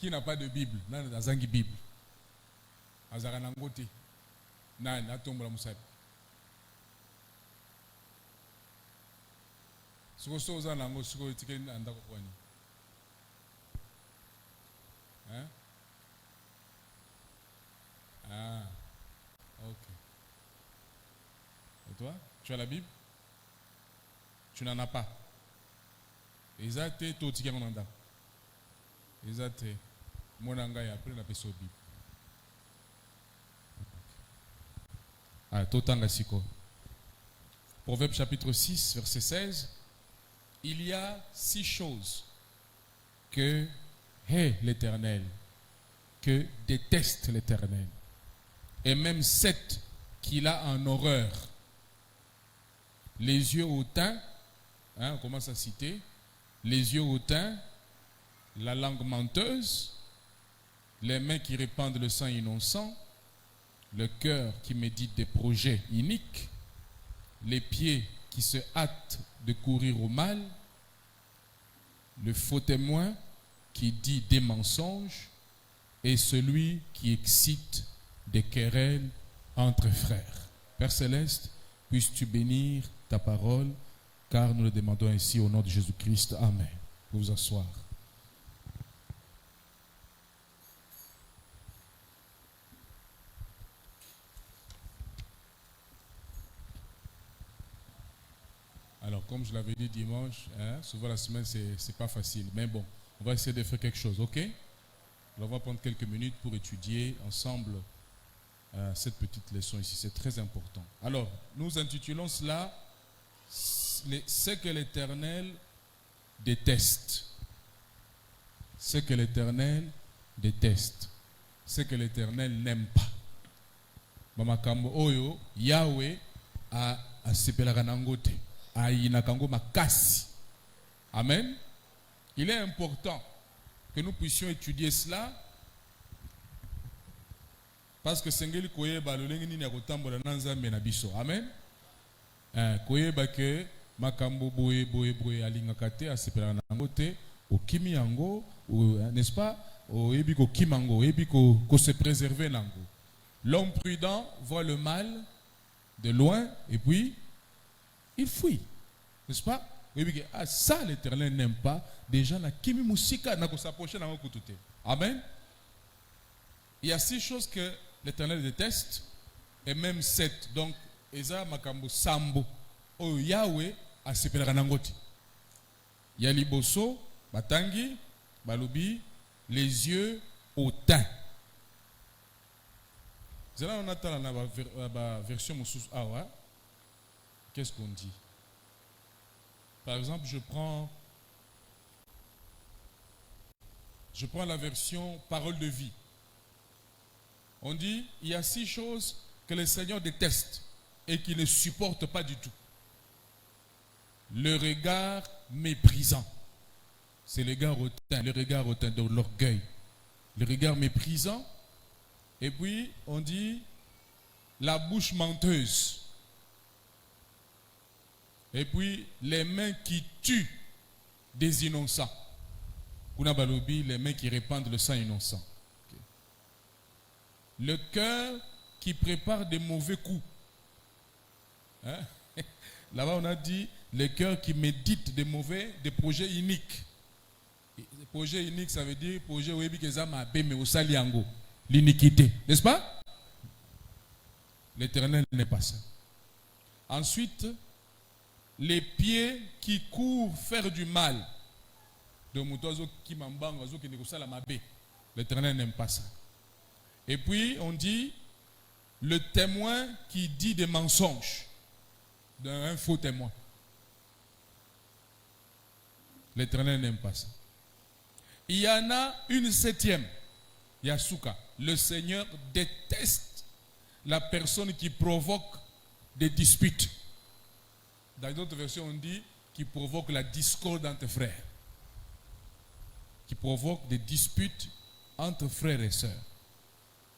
Qui n'a pas de Bible? Nan azangi Bible. Azara nangote. Nan atombola musapi. Siko soza nango siko tikeli andako kwani. Hein? Ah. OK. Et toi? Tu as la Bible? Tu n'en as pas. Exacte to tikeli nanda. Exacte. Monanga ya après la personne Bible. Ah, totanga siko. Proverbe chapitre 6 verset 16. Il y a 6 choses que hait l'Éternel, que déteste l'Éternel, et même 7 qu'il a en horreur. Les yeux hautains, on commence à citer, les yeux hautains, la langue menteuse, les mains qui répandent le sang innocent, le cœur qui médite des projets iniques, les pieds qui se hâtent de courir au mal, le faux témoin qui dit des mensonges et celui qui excite des querelles entre frères. Père Céleste, puisses-tu bénir ta parole, car nous le demandons ainsi au nom de Jésus-Christ. Amen. Vous vous asseoir. Alors, comme je l'avais dit dimanche, souvent la semaine, c'est pas facile. Mais bon, on va essayer de faire quelque chose, ok? Alors, on va prendre quelques minutes pour étudier ensemble cette petite leçon ici. C'est très important. Alors, nous intitulons cela « Ce que l'Éternel déteste ». Ce que l'Éternel déteste. Ce que l'Éternel n'aime pas. Mamakambo oyo, Yahweh a sepelaka nangote. Amen. Il est important que nous puissions étudier cela parce que sengeli koyeba lolenge nini ya kotambola na nzambe na biso. Amen. Koyeba ke makambo boye alingaka te asepelaka nango te okimi yango, n'est-ce pas? Oyebi ko kimango, oyebi ko se préserver nango. L'homme prudent voit le mal de loin et puis il fuit, n'est-ce pas? Oui, ça l'Éternel n'aime pas. Des gens qui s'approchent dans le Amen. Il y a 6 choses que l'Éternel déteste et même 7. Donc, Eza makambo sambo o Yahweh a sepelaka nangoti. Ya liboso batangi balobi les yeux hautains. Zela on attend la version mususu awa. Qu'est-ce qu'on dit? Par exemple, je prends la version parole de vie. On dit, il y a 6 choses que le Seigneur déteste et qu'il ne supporte pas du tout. Le regard méprisant. C'est le regard hautain de l'orgueil. Le regard méprisant. Et puis, on dit, la bouche menteuse. Et puis, les mains qui tuent des innocents. Kuna balobi, les mains qui répandent le sang innocent. Okay. Le cœur qui prépare des mauvais coups. Hein? Là-bas, on a dit, le cœur qui médite des projets iniques. Les projets iniques, ça veut dire, projet où mais au saliango. L'iniquité. N'est-ce pas? L'Éternel n'est pas ça. Ensuite, les pieds qui courent faire du mal. L'Éternel n'aime pas ça. Et puis, on dit, le témoin qui dit des mensonges. Un faux témoin. L'Éternel n'aime pas ça. Il y en a une 7e. Yasuka. Le Seigneur déteste la personne qui provoque des disputes. Dans d'autres versions, on dit qui provoque la discorde entre frères. Qui provoque des disputes entre frères et sœurs.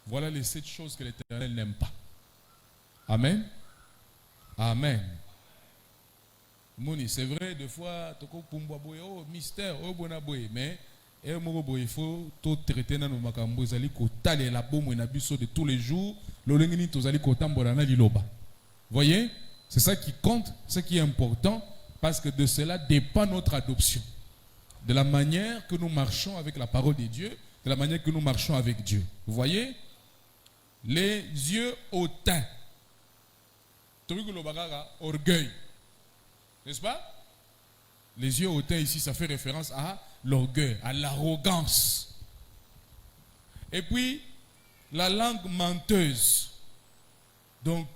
Voilà les 7 choses que l'Éternel n'aime pas. Amen. Amen. Mouni, c'est vrai, des fois, toko pumba boye, oh, mystère, oh, bonaboye, mais Et il faut tout traiter dans nos makambo zali ko tale la bombe na biso de tous les jours. Lolengini tozali ko tambola na liloba. Voyez, c'est ça qui compte, ce qui est important, parce que de cela dépend notre adoption. De la manière que nous marchons avec la parole de Dieu, de la manière que nous marchons avec Dieu. Vous voyez, les yeux hautains. Orgueil. N'est-ce pas? Les yeux hautains ici, ça fait référence à l'orgueil, à l'arrogance. Et puis, la langue menteuse. Donc,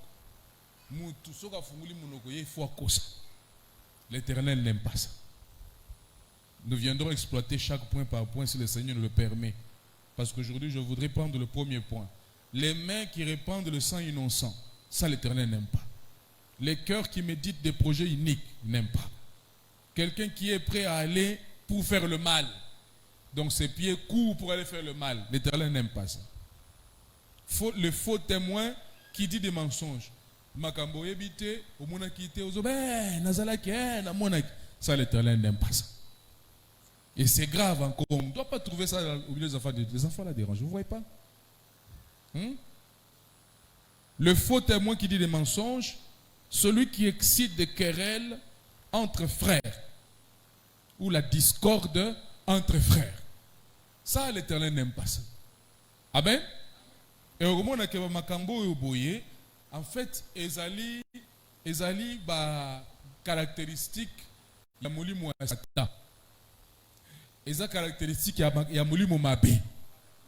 l'Éternel n'aime pas ça. Nous viendrons exploiter chaque point par point si le Seigneur nous le permet. Parce qu'aujourd'hui, je voudrais prendre le premier point. Les mains qui répandent le sang innocent, ça l'Éternel n'aime pas. Les cœurs qui méditent des projets iniques, n'aime pas. Quelqu'un qui est prêt à aller pour faire le mal. Donc ses pieds courent pour aller faire le mal. L'Éternel n'aime pas ça. Le faux témoin qui dit des mensonges. Ça l'Éternel n'aime pas ça. Et c'est grave encore. On ne doit pas trouver ça au milieu des enfants. Les enfants la dérangent. Vous ne voyez pas? Le faux témoin qui dit des mensonges, celui qui excite des querelles entre frères ou la discorde entre frères. Ça, l'Éternel n'aime pas ça. Amen. Et au moment où makambo et oboye, en fait, ezali ba caractéristique ya molimo ya Satan. Eza caractéristique ya molimo mabe.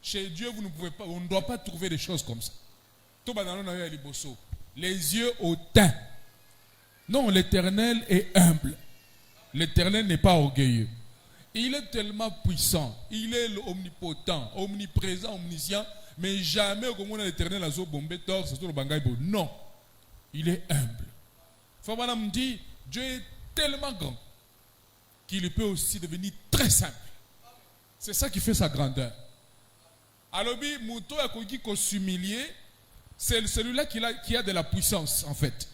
Chez Dieu, vous ne pouvez pas, on ne doit pas trouver des choses comme ça. Les yeux hautains. Non, l'Éternel est humble. L'Éternel n'est pas orgueilleux. Il est tellement puissant. Il est omnipotent, omniprésent, omniscient. Mais jamais au moment l'Éternel a bombé tort, c'est tout le bangay. Non. Il est humble. Fabana me dit, Dieu est tellement grand qu'il peut aussi devenir très simple. C'est ça qui fait sa grandeur. Alors, Mouto a qu'on s'humilier. C'est celui-là qui a de la puissance, en fait.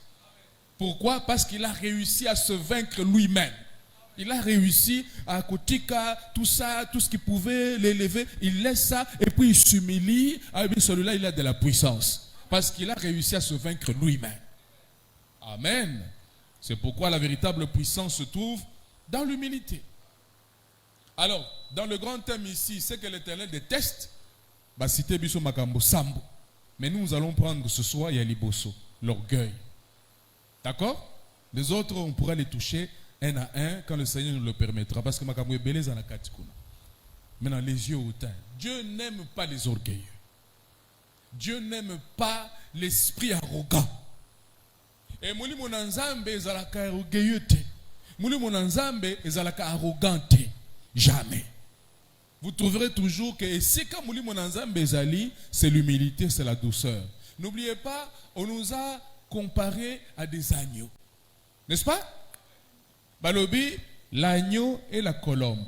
Pourquoi? Parce qu'il a réussi à se vaincre lui-même. Il a réussi à Kotika, tout ça, tout ce qu'il pouvait l'élever. Il laisse ça et puis il s'humilie. Ah, bien, celui-là, il a de la puissance. Parce qu'il a réussi à se vaincre lui-même. Amen. C'est pourquoi la véritable puissance se trouve dans l'humilité. Alors, dans le grand thème ici, c'est que l'Éternel déteste. Bah, cité Biso Makambo Sambo. Mais nous allons prendre ce soir Yaliboso, l'orgueil. D'accord? Les autres, on pourra les toucher un à un quand le Seigneur nous le permettra. Parce que Makambo est belé dans la katikuna. Maintenant, les yeux hautains. Dieu n'aime pas les orgueilleux. Dieu n'aime pas l'esprit arrogant. Et Mouli Monanzambe ezalaka orgueilleux te. Mouli Monanzambe ezalaka arrogant te. Jamais. Vous trouverez toujours que c'est comme Mouli Monanzambe ezali, c'est l'humilité, c'est la douceur. N'oubliez pas, on nous a comparé à des agneaux. N'est-ce pas? Balobi, l'agneau et la colombe.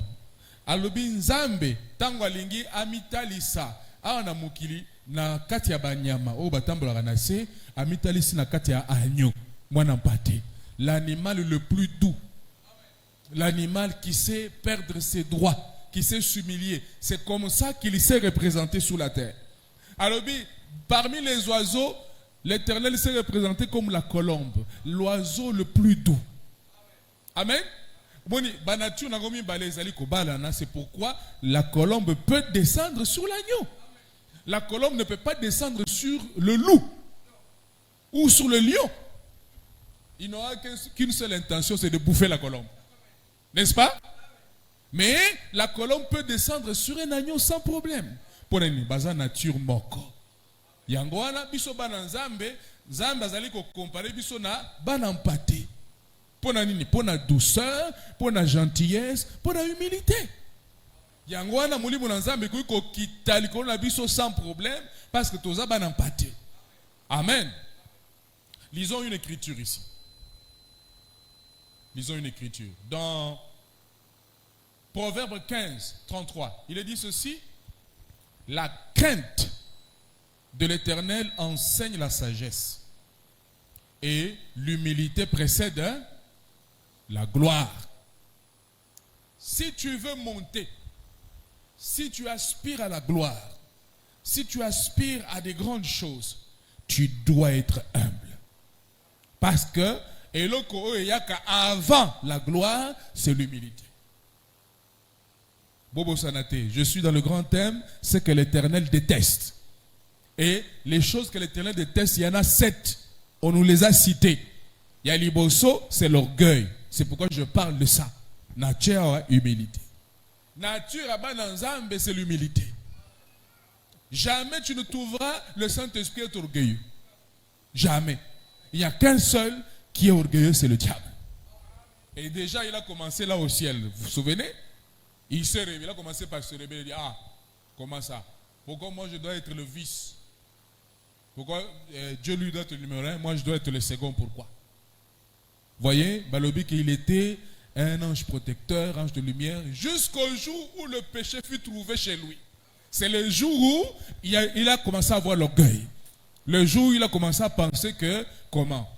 Alobi nzambe, tango alingi amitalisa. Awana mukili na kati ya banyama. O batambola kanase, amitalisi na kati ya agneau. Mwana mpate. L'animal le plus doux. L'animal qui sait perdre ses droits, qui sait s'humilier. C'est comme ça qu'il s'est représenté sur la terre. Alobi, parmi les oiseaux, l'Éternel s'est représenté comme la colombe, l'oiseau le plus doux. Amen. C'est pourquoi la colombe peut descendre sur l'agneau. La colombe ne peut pas descendre sur le loup ou sur le lion. Il n'aura qu'une seule intention, c'est de bouffer la colombe. N'est-ce pas? Mais la colombe peut descendre sur un agneau sans problème. Pour une nature moko. Yangwana biso bana nzambe, nzambe azali ko comparer biso na bana mpate. Pona nini? Pona douceur, pona gentillesse, pona humilité. Yangwana mulimo na nzambe ko kitali ko na biso sans problème parce que toza bana mpate. Amen. Lisons une écriture ici. Lisons une écriture. Dans Proverbe 15, 33, il est dit ceci: la crainte de l'Éternel enseigne la sagesse et l'humilité précède la gloire. Si tu veux monter si tu aspires à la gloire, si tu aspires à des grandes choses, tu dois être humble. Parce que avant la gloire, c'est l'humilité. Bobo Sanate, je suis dans le grand thème, c'est que l'Éternel déteste. Et les choses que l'Éternel déteste, il y en a 7. On nous les a citées. Il y a l'Iboso, c'est l'orgueil. C'est pourquoi je parle de ça. Nature, humilité. Nature, c'est l'humilité. Jamais tu ne trouveras le Saint-Esprit être orgueilleux. Jamais. Il n'y a qu'un seul qui est orgueilleux, c'est le diable. Et déjà, il a commencé là au ciel. Vous vous souvenez? Il a commencé par se réveiller. Il dit, ah, comment ça? Pourquoi moi je dois être le vice? Pourquoi Dieu lui doit être le numéro 1, moi je dois être le second? Pourquoi? Voyez, Balobi qu'il était un ange protecteur, ange de lumière, jusqu'au jour où le péché fut trouvé chez lui. C'est le jour où il a commencé à avoir l'orgueil. Le jour où il a commencé à penser que, comment?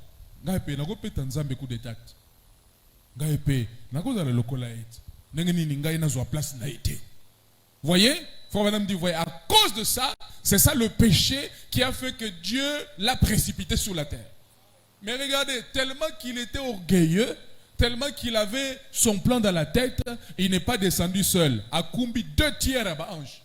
Voyez? Voyez, à cause de ça, c'est ça le péché qui a fait que Dieu l'a précipité sur la terre. Mais regardez, tellement qu'il était orgueilleux, tellement qu'il avait son plan dans la tête, il n'est pas descendu seul. À Kumbi, 2 tiers à ange.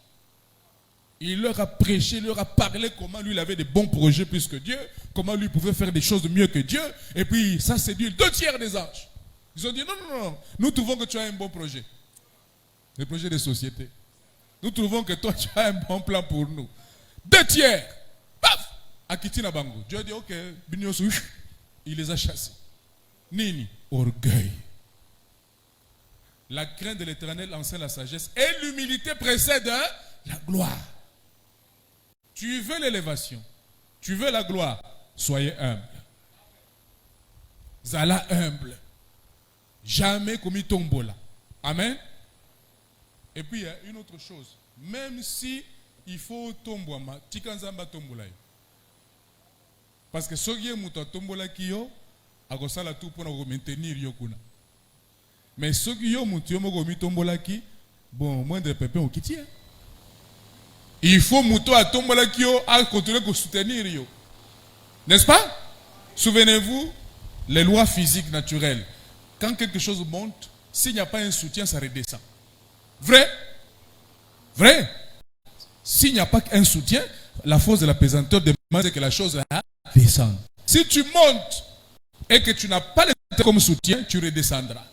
Il leur a prêché, il leur a parlé comment lui il avait des bons projets plus que Dieu, comment lui pouvait faire des choses mieux que Dieu, et puis ça séduit 2 tiers des anges. Ils ont dit non, nous trouvons que tu as un bon projet. Le projet de société. Nous trouvons que toi tu as un bon plan pour nous. 2 tiers. Paf! Akitina Bango. Dieu a dit ok, il les a chassés. Nini? Orgueil. La crainte de l'Éternel enseigne la sagesse et l'humilité précède la gloire. Tu veux l'élévation, tu veux la gloire, soyez humble. Zala humble. Jamais commis tombola. Amen. Et puis il y a une autre chose. Même si il faut tomboama, tikanzamba tombola. Parce que sogie muta tombola kiyo, agosala tout pour nous maintenir yokuna. Mais sogie yo mutu yomo gomi tombola ki, bon, moindre pépin au kiti. Il faut muto à tombola kiyo à continuer de soutenir yo. N'est-ce pas? Souvenez-vous, les lois physiques naturelles. Quand quelque chose monte, s'il n'y a pas un soutien, ça redescend. Vrai? Vrai? S'il n'y a pas un soutien, la force de la pesanteur demande que la chose descende. Si tu montes et que tu n'as pas le comme soutien, tu redescendras.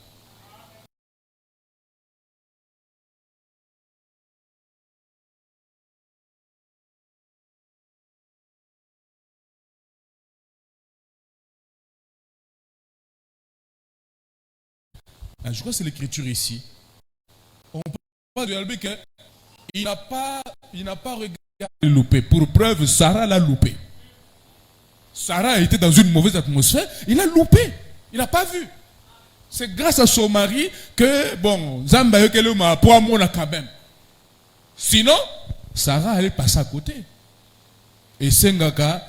Je crois que c'est l'écriture ici. On parle de l'albé qu'il n'a pas regardé loupé. Pour preuve, Sarah l'a loupé. Sarah a été dans une mauvaise atmosphère. Il a loupé. Il n'a pas vu. C'est grâce à son mari que, bon, Zamba Yokele m'a pour moi quand même. Sinon, Sarah allait passer à côté. Et Sengaka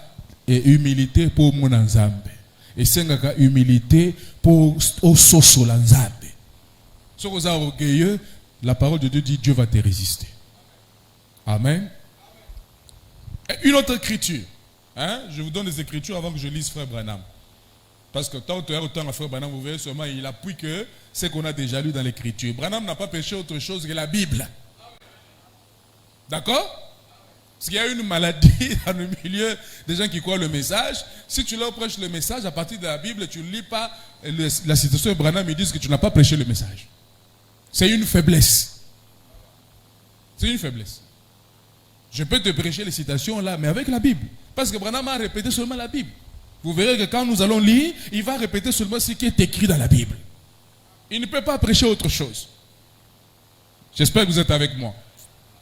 est humilité pour mon Nzambe. Et Sengaka humilité pour au soso Nzambe. Si vous êtes orgueilleux, la parole de Dieu dit Dieu va te résister. Amen. Et une autre écriture. Hein? Je vous donne des écritures avant que je lise Frère Branham. Parce que tant à Frère Branham, vous verrez seulement, il appuie que ce qu'on a déjà lu dans l'écriture. Branham n'a pas péché autre chose que la Bible. D'accord? Parce qu'il y a une maladie dans le milieu des gens qui croient le message. Si tu leur prêches le message à partir de la Bible, tu ne lis pas la citation de Branham, ils disent que tu n'as pas prêché le message. C'est une faiblesse. C'est une faiblesse. Je peux te prêcher les citations là, mais avec la Bible. Parce que Branham a répété seulement la Bible. Vous verrez que quand nous allons lire, il va répéter seulement ce qui est écrit dans la Bible. Il ne peut pas prêcher autre chose. J'espère que vous êtes avec moi.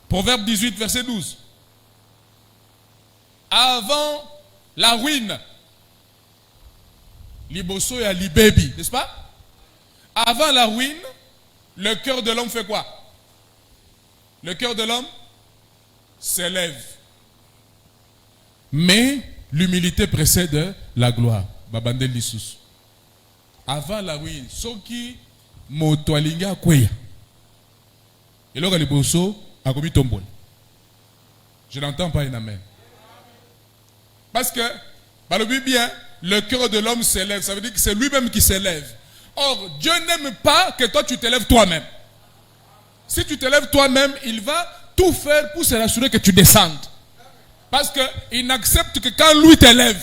Proverbe 18, verset 12. Avant la ruine, Liboso et Libebi, n'est-ce pas? Avant la ruine, le cœur de l'homme fait quoi? Le cœur de l'homme s'élève. Mais l'humilité précède la gloire. Babandel Lissous. Avant la ruine, Soki Motoalinga Kweya. Et là, Liboso, akomi tombol. Je n'entends pas un amen. Parce que, balobi bien, le cœur de l'homme s'élève. Ça veut dire que c'est lui-même qui s'élève. Or, Dieu n'aime pas que toi tu t'élèves toi-même. Si tu t'élèves toi-même, il va tout faire pour s'assurer que tu descendes. Parce qu'il n'accepte que quand lui t'élève.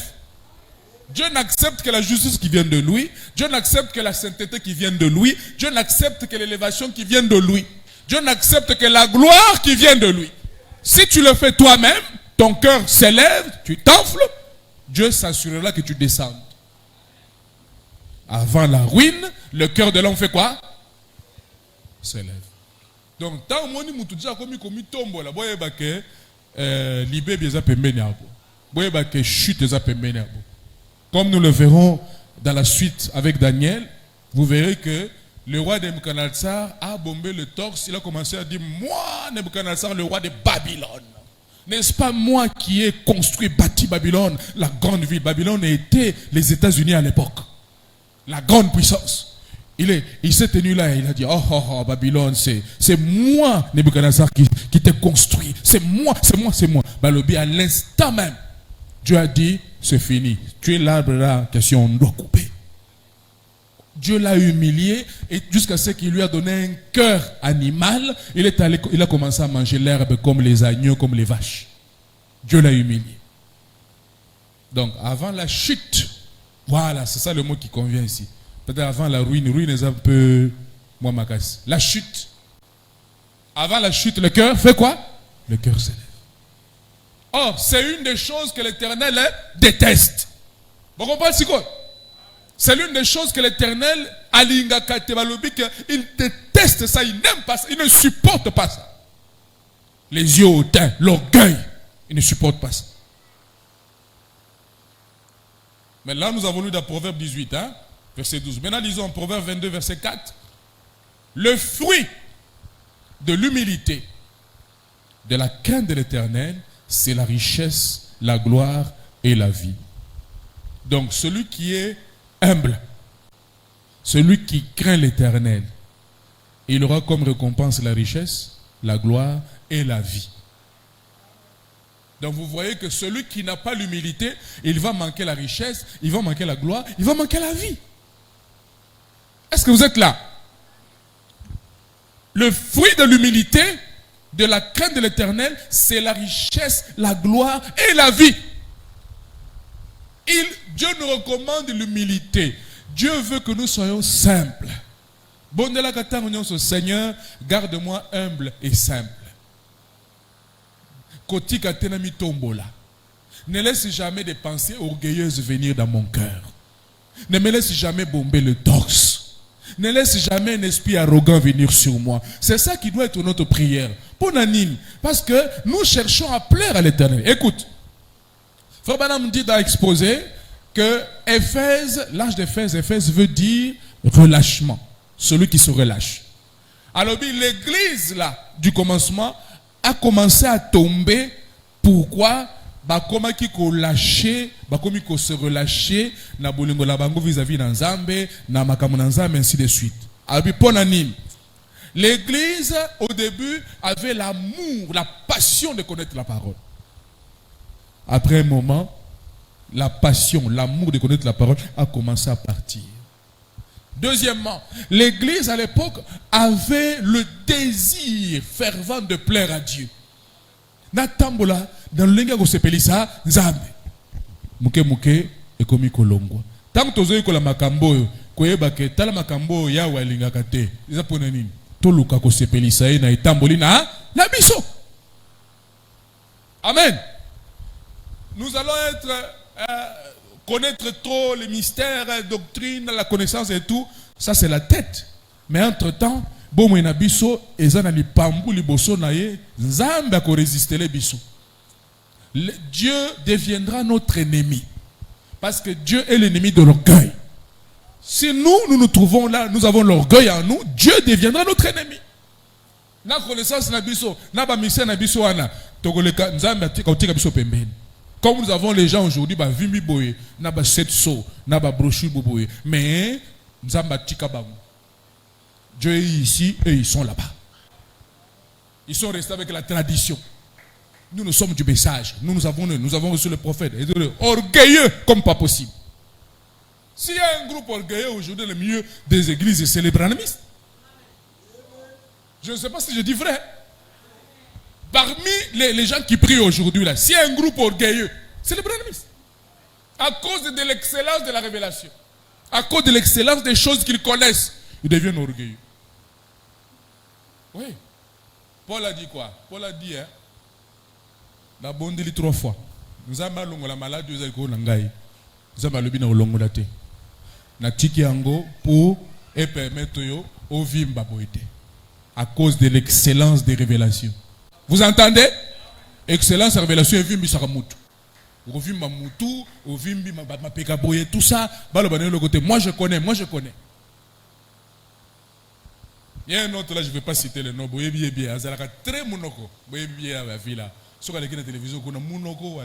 Dieu n'accepte que la justice qui vient de lui. Dieu n'accepte que la sainteté qui vient de lui. Dieu n'accepte que l'élévation qui vient de lui. Dieu n'accepte que la gloire qui vient de lui. Si tu le fais toi-même, ton cœur s'élève, tu t'enfles, Dieu s'assurera que tu descendes. Avant la ruine, le cœur de l'homme fait quoi? S'élève. Donc, tant que tu as commis tombe, la boye bake libé bieza pembeni abo. Boye bake chute za pembeni abo. Comme nous le verrons dans la suite avec Daniel, vous verrez que le roi de Nebuchadnezzar a bombé le torse. Il a commencé à dire, moi, Nebuchadnezzar, le roi de Babylone. N'est-ce pas moi qui ai construit, bâti Babylone, la grande ville? Babylone était les États-Unis à l'époque. La grande puissance. Il s'est tenu là et il a dit, oh, Babylone, c'est moi, Nebuchadnezzar, qui t'ai construit. C'est moi. Balobi, à l'instant même, Dieu a dit, c'est fini. Tu es l'arbre là, question, on doit couper. Dieu l'a humilié et jusqu'à ce qu'il lui a donné un cœur animal, il a commencé à manger l'herbe comme les agneaux, comme les vaches. Dieu l'a humilié. Donc, avant la chute, voilà, c'est ça le mot qui convient ici. Peut-être avant la ruine est un peu moins macasse. La chute. Avant la chute, le cœur fait quoi? Le cœur s'élève. Or, c'est une des choses que l'Éternel déteste. Vous comprenez quoi? C'est l'une des choses que l'Éternel, il déteste ça, il n'aime pas ça, il ne supporte pas ça. Les yeux hautains, l'orgueil, il ne supporte pas ça. Mais là, nous avons lu dans Proverbe 18, verset 12. Maintenant, lisons en Proverbe 22, verset 4. Le fruit de l'humilité, de la crainte de l'Éternel, c'est la richesse, la gloire et la vie. Donc, celui qui est humble, celui qui craint l'Éternel, il aura comme récompense la richesse, la gloire et la vie. Donc vous voyez que celui qui n'a pas l'humilité, il va manquer la richesse, il va manquer la gloire, il va manquer la vie. Est-ce que vous êtes là? Le fruit de l'humilité, de la crainte de l'Éternel, c'est la richesse, la gloire et la vie. Dieu nous recommande l'humilité. Dieu veut que nous soyons simples. Bondela katangonyons au Seigneur, garde-moi humble et simple. Koti katenami tombola. Ne laisse jamais des pensées orgueilleuses venir dans mon cœur. Ne me laisse jamais bomber le torse. Ne laisse jamais un esprit arrogant venir sur moi. C'est ça qui doit être notre prière. Pour Nanine, parce que nous cherchons à plaire à l'Éternel. Écoute. Frère Branham dit dans l'exposé que Éphèse, l'âge d'Éphèse, Éphèse veut dire relâchement. Celui qui se relâche. Alors l'église là, du commencement, a commencé à tomber. Pourquoi? Bakoma qui ko lâché, bakomi ko se relâcher, na bolingo la bango vis-à-vis dans Nzambe, na makamu na Nzambe, ainsi de suite. Alors ponanime. L'église au début avait l'amour, la passion de connaître la parole. Après un moment, la passion, l'amour de connaître la parole a commencé à partir. Deuxièmement, l'église à l'époque avait le désir fervent de plaire à Dieu. Natambola, dans le linga ko sepelisa, Nzambe. Muke et komi kolongwa. Tant que tozo la makambo, koyeba ke tala makambo ya walinga kate. Isa pona nini? Toluka ko sepelisa na itamboli na biso. Amen. Nous allons connaître trop les mystères, la doctrine, la connaissance et tout. Ça, c'est la tête. Mais entre-temps, Dieu deviendra notre ennemi. Parce que Dieu est l'ennemi de l'orgueil. Si nous nous trouvons là, nous avons l'orgueil en nous, Dieu deviendra notre ennemi. Na connaissance na biso, na ba mission na biso ana, togoleka nzambe atika biso pembeni. Comme nous avons les gens aujourd'hui, bah vimbi boye, na ba setso, na ba brochure boye, mais nzamba tika bango. Dieu est ici et ils sont là-bas. Ils sont restés avec la tradition. Nous sommes du message. Nous avons reçu le prophète. Orgueilleux comme pas possible. S'il y a un groupe orgueilleux aujourd'hui, le milieu des églises, c'est les branhamistes. Je ne sais pas si je dis vrai. Parmi les gens qui prient aujourd'hui, là, s'il y a un groupe orgueilleux, c'est les branhamistes. À cause de l'excellence de la révélation. À cause de l'excellence des choses qu'ils connaissent, ils deviennent orgueilleux. Oui. Paul a dit quoi? Paul a dit, hein, la bonne 3 fois. Nous avons la maladie, nous avons le longo na tiki yango pour et permettre au vimba boite. À cause de l'excellence des révélations. Vous entendez? Excellence de révélation et vimbi sakamutu. Au vimba mutu, au vimbi ma peka boye, tout ça. Le côté. Moi je connais. Il y a un autre là, je ne vais pas citer le nom. Boye bien. Azalaka très monoko. Boye bien la vie là. Sur la télévision, on a monoko.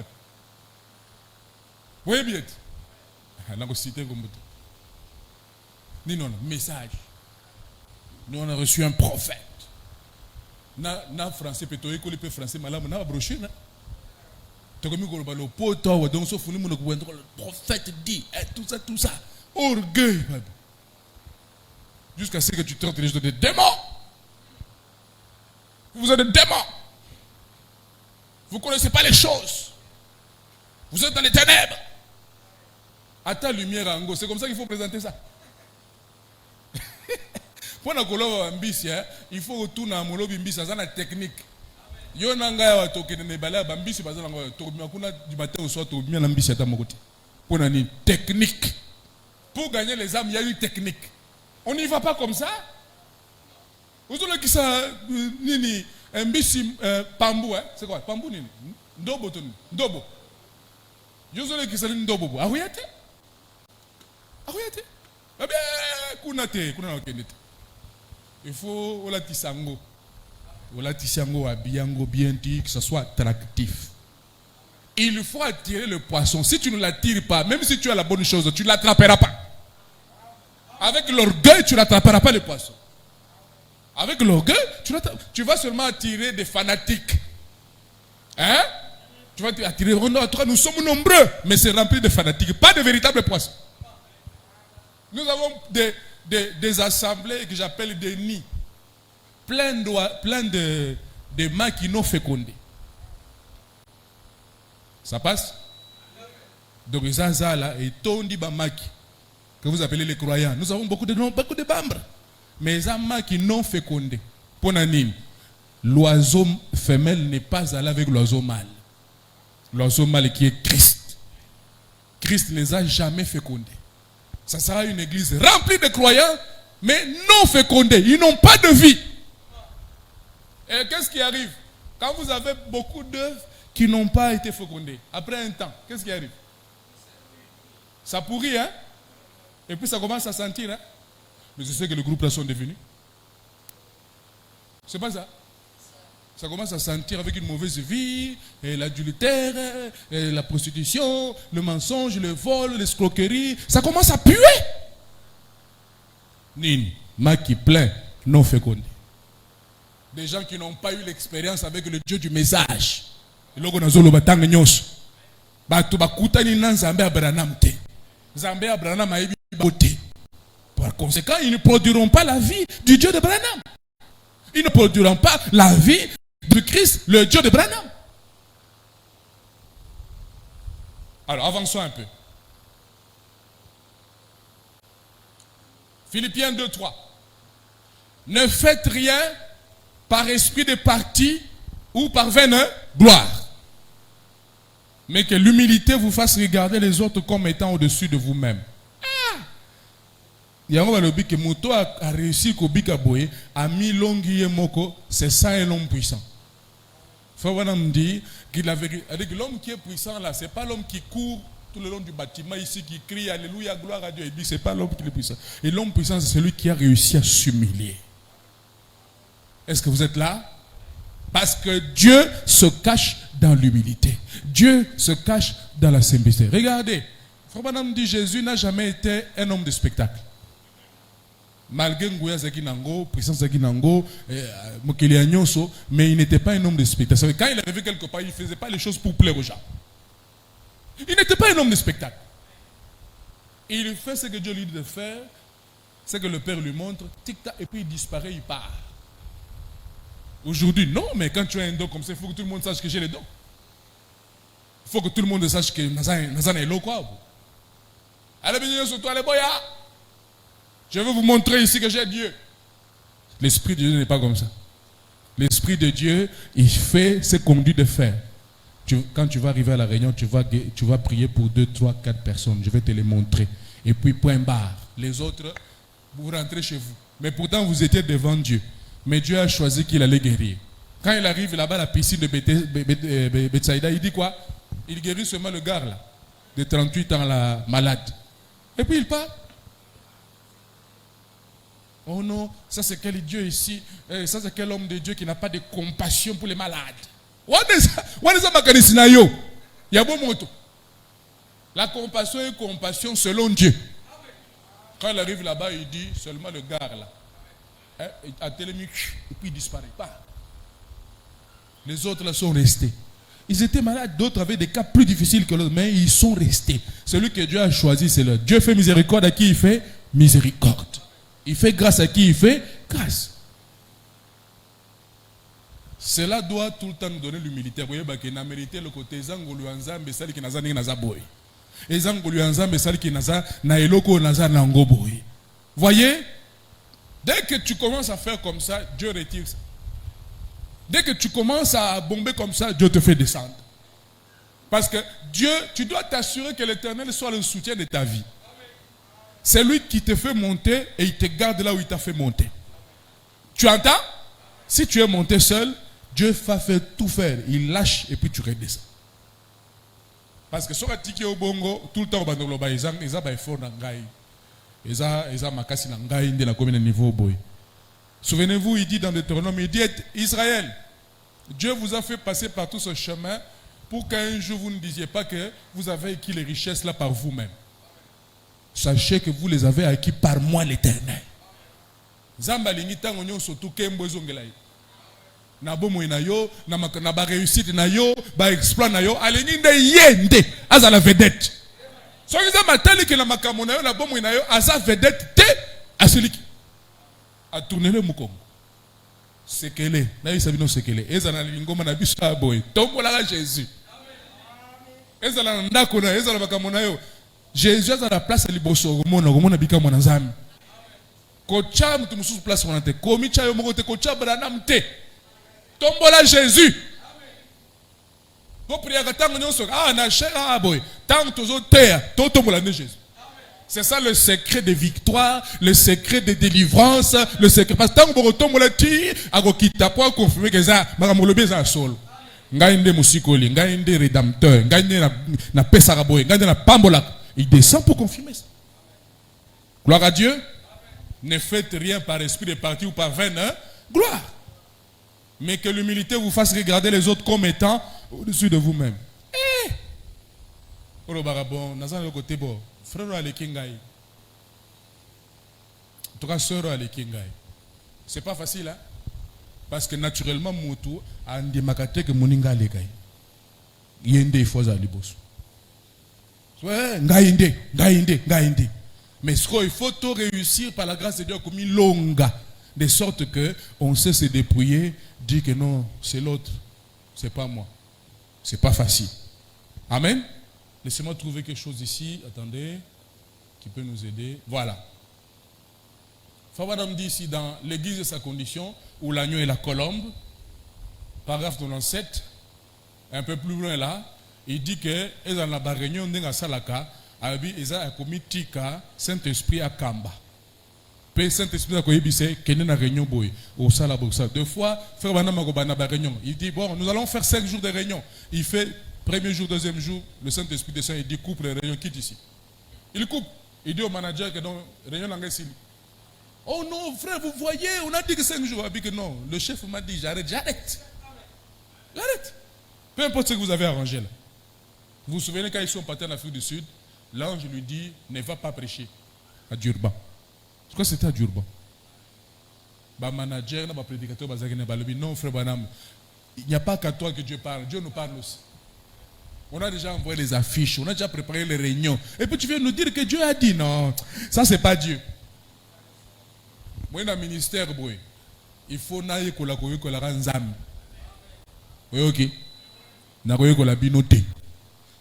Boye bien. On a cité comme non, message. Nous on a reçu un prophète. Na français peut-être école peut français malade na brochure na. Tu comme ko ba le poto donc so funi mon ko le prophète dit tout ça. Orgueil. Jusqu'à ce que tu traites les gens de démons. Vous êtes des démons. Vous ne connaissez pas les choses. Vous êtes dans les ténèbres. À ta lumière en go, c'est comme ça qu'il faut présenter ça. Pour na kolo ambisi, il faut retourner à molobi mbisi, ça c'est la technique. Yo nanga ya toke ne bala bambisi bazala ngo to kuna du matin au soir to bien ambisi ata mokoti. Pour na ni technique. Pour gagner les âmes, il y a une technique. On n'y va pas comme ça. Vous savez qui ça nini mbisi pambu c'est quoi pambu nini ndobo toni ndobo. Vous savez qui ça ndobo. Ah oui ate. Ah bien kuna okendete. Il faut la tisango abiyango bien dit que ça soit attractif. Il faut attirer le poisson. Si tu ne l'attires pas, même si tu as la bonne chose, tu ne l'attraperas pas. Avec l'orgueil, tu n'attraperas pas le poisson. Avec l'orgueil, tu vas seulement attirer des fanatiques. Hein? Tu vas attirer, nous sommes nombreux, mais c'est rempli de fanatiques, pas de véritables poissons. Nous avons des assemblées que j'appelle des nids, plein de mains qui n'ont fécondé. Ça passe? Donc les là et tondi bamaki que vous appelez les croyants. Nous avons beaucoup de membres, mais les mains qui n'ont fécondé. Pour nanine, l'oiseau femelle n'est pas allé avec l'oiseau mâle. L'oiseau mâle qui est Christ. Christ ne les a jamais fécondés. Ça sera une église remplie de croyants, mais non fécondés. Ils n'ont pas de vie. Et qu'est-ce qui arrive? Quand vous avez beaucoup d'œufs qui n'ont pas été fécondés, après un temps, qu'est-ce qui arrive? Ça pourrit, hein? Et puis ça commence à sentir, hein? Mais c'est ce que les groupes là sont devenus. C'est pas ça. Ça commence à sentir avec une mauvaise vie, l'adultère, la prostitution, le mensonge, le vol, l'escroquerie. Ça commence à puer. Nini, maki plein, non fécondé. Des gens qui n'ont pas eu l'expérience avec le Dieu du message. Par conséquent, ils ne produiront pas la vie du Dieu de Branham. Ils ne produiront pas la vie de Christ, le Dieu de Branham. Alors, avançons un peu. Philippiens 2:3. Ne faites rien par esprit de parti ou par vaine gloire, mais que l'humilité vous fasse regarder les autres comme étant au-dessus de vous-même. Il y a un que Moto a réussi à boye, a mis longuier moko, c'est ça un homme puissant. Il faut dire que l'homme qui est puissant là, c'est pas l'homme qui court tout le long du bâtiment ici, qui crie Alléluia, gloire à Dieu. Et dit, c'est pas l'homme qui est puissant. Et l'homme puissant, c'est celui qui a réussi à s'humilier. Est-ce que vous êtes là? Parce que Dieu se cache dans l'humilité. Dieu se cache dans la simplicité. Regardez, Frère Branham dit Jésus n'a jamais été un homme de spectacle. Malgré Ngouya Zaki Nango, puissance Zaki Nango, Mokele Agnonso, mais il n'était pas un homme de spectacle. Quand il arrivait quelque part, il ne faisait pas les choses pour plaire aux gens. Il n'était pas un homme de spectacle. Il fait ce que Dieu lui dit de faire, ce que le Père lui montre, tic-tac, et puis il disparaît, il part. Aujourd'hui, non, mais quand tu as un don comme ça, il faut que tout le monde sache que j'ai les dons. Il faut que tout le monde sache que Nazan est là, quoi. Allez, venez sur toi, les boya. Je vais vous montrer ici que j'ai Dieu. L'Esprit de Dieu n'est pas comme ça. L'Esprit de Dieu, il fait ce qu'on dit de faire. Quand tu vas arriver à la réunion, tu vas prier pour 2, 3, 4 personnes. Je vais te les montrer. Et puis, point barre. Les autres, vous rentrez chez vous. Mais pourtant, vous étiez devant Dieu. Mais Dieu a choisi qu'il allait guérir. Quand il arrive là-bas à la piscine de Bethsaïda, il dit quoi? Il guérit seulement le gars là, de 38 ans, là, malade. Et puis il part. Oh non, ça c'est quel Dieu ici? Ça c'est quel homme de Dieu qui n'a pas de compassion pour les malades? La compassion est compassion selon Dieu. Quand il arrive là-bas, il dit seulement le gars là. À télémique, et puis il disparaît pas. Les autres là sont restés. Ils étaient malades, d'autres avaient des cas plus difficiles que l'autre, mais ils sont restés. Celui que Dieu a choisi, c'est le Dieu fait miséricorde à qui il fait miséricorde. Il fait grâce à qui il fait grâce. Cela doit tout le temps nous donner l'humilité. Vous voyez, qu'il a mérité le côté Zangolu Anzambe, celle qui n'a pas de boy. Et Zangolu Anzambe, celle qui n'a pas de boy. Voyez, dès que tu commences à faire comme ça, Dieu retire ça. Dès que tu commences à bomber comme ça, Dieu te fait descendre. Parce que Dieu, tu dois t'assurer que l'Éternel soit le soutien de ta vie. C'est lui qui te fait monter et il te garde là où il t'a fait monter. Tu entends? Si tu es monté seul, Dieu va faire tout faire. Il lâche et puis tu redescends. Parce que sur la tiki au bongo, tout le temps, ils ont effort dans Ngaï. Ils ont makasi dans Ngaï, de la commune niveau boy. Souvenez-vous, il dit dans Deutéronome, il dit Israël, Dieu vous a fait passer par tout ce chemin pour qu'un jour vous ne disiez pas que vous avez acquis les richesses là par vous-même. Sachez que vous les avez acquis par moi l'Éternel. Zamba lingita ngonyo sotu kembo zongelai. Na bomo na yo, na ba réussite na yo, ba exploit na yo, alingi nde yende aza la vedette. So ils matali que na makambo na yo na bomo na yo aza vedette te aseliki. A tourner le mukongo. Sekele, na yisabino sekele. Ezana lingoma na biso aboy. Tombola Jésus. Ezala ndako na ezala makambo na yo. Jésus a la place à liboso, on a bika mon azam. Kocha mutu mususu place on ante. Komi cha yo moko te kocha branam te. Tombola Jésus. Vous priez que tant que ah na cher boy. Tant que tozo terre, to tombola ne Jésus. C'est ça le secret de victoire, le secret de délivrance, le secret parce que tant que vous tombola ti akokita pour confirmer que ça makamolobe za solo. Ngai nde musikoli, ngai nde rédempteur, ngai nde na pesa boy, ngai nde na pambola. Il descend pour confirmer ça. Gloire à Dieu. Ne faites rien par esprit de parti ou par vaine, hein? Gloire. Mais que l'humilité vous fasse regarder les autres comme étant au-dessus de vous-même. Oh barabon, nazan le côté bon. Frère Alekingai. En tout cas, sœur Alekingai. C'est pas facile, hein? Parce que naturellement, Moutou a un démacate que Moninga Alekai. Yende il faut aller boss. Mais ce qu'il faut tout réussir par la grâce de Dieu comme une longue, de sorte que on sait se dépouiller, dire que non, c'est l'autre, c'est pas moi. C'est pas facile. Amen. Laissez-moi trouver quelque chose ici. Attendez, qui peut nous aider. Voilà. Fabadam dit ici dans l'église de sa condition, où l'agneau et la colombe, paragraphe 97, un peu plus loin là. Il dit que dans la réunion de Salaka, ils ont commis tika Saint-Esprit à Kamba. Puis Saint-Esprit a commis qu'il y a une réunion au Salaboussa. Deux fois, frère Banama réunion. Il dit bon, nous allons faire 5 jours de réunion. Il fait premier jour, deuxième jour, le Saint-Esprit descend et dit coupe les réunions, quitte ici. Il coupe. Il dit au manager que donc réunion n'engage. Oh non, frère, vous voyez, on a dit que 5 jours. Il dit que non, le chef m'a dit j'arrête. J'arrête. Peu importe ce que vous avez arrangé là. Vous vous souvenez quand ils sont partis en Afrique du Sud, l'ange lui dit ne va pas prêcher à Durban. Je crois que c'était à Durban. ba manager, ba prédicateur, ba zakine balobi. Non, frère Branham, il n'y a pas qu'à toi que Dieu parle. Dieu nous parle aussi. On a déjà envoyé les affiches, on a déjà préparé les réunions. Et puis tu viens nous dire que Dieu a dit non. Ça, c'est pas Dieu. Moi, dans le ministère, il faut naïe que la ranzam. Oui, ok. Na ko la binote.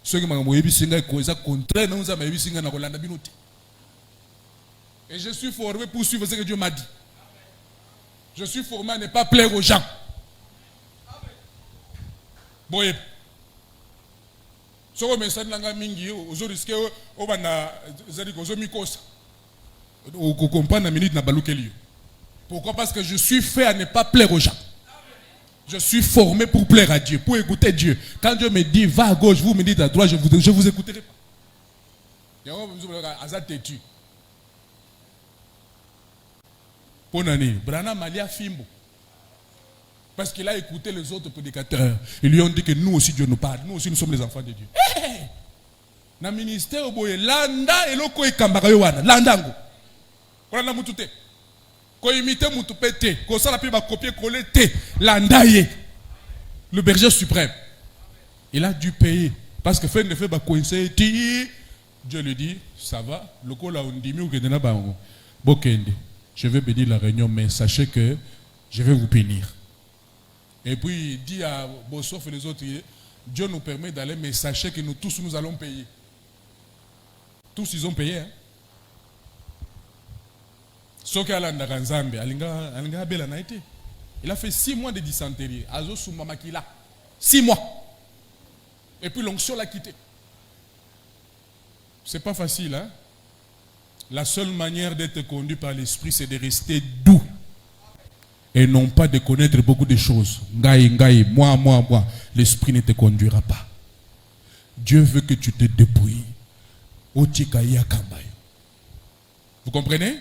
Ceux qui m'ont dit que c'est contraire, nous avons dit que la binote. Et je suis formé pour suivre ce que Dieu m'a dit. Je suis formé à ne pas plaire aux gens. Boye. So me send langa mingi ozo risque o bana zali ko zo mikosa. O comprendre na minute na balukeli. Pourquoi? Parce que je suis fait à ne pas plaire aux gens. Je suis formé pour plaire à Dieu, pour écouter Dieu. Quand Dieu me dit va à gauche, vous me dites à droite, je vous écouterai pas. Il y a un hasard têtu. Pour Nani, Branham Malia Fimbo. Parce qu'il a écouté les autres prédicateurs. Ils lui ont dit que nous aussi Dieu nous parle. Nous aussi nous sommes les enfants de Dieu. Dans le ministère, Landa et Loko et Kambarayoana. Landango. Voilà Moutouté. Ko imite Moutupete. Ko ça la pi va copier coller T. Landaye. Le berger suprême. Il a dû payer. Parce que fait ne fait pas coincer. Dieu lui dit ça va. Loko la ondimi ou kedena bango. Bokende. Je vais bénir la réunion, mais sachez que je vais vous bénir. Et puis il dit à Bossoff et les autres, Dieu nous permet d'aller, mais sachez que nous tous nous allons payer. Tous ils ont payé. Hein? Il a fait 6 mois de dysenterie. 6 mois. Et puis l'onction l'a quitté. C'est pas facile, hein? La seule manière d'être conduit par l'esprit, c'est de rester doux. Et non pas de connaître beaucoup de choses. Ngaï, moi. L'esprit ne te conduira pas. Dieu veut que tu te débrouilles. Vous comprenez?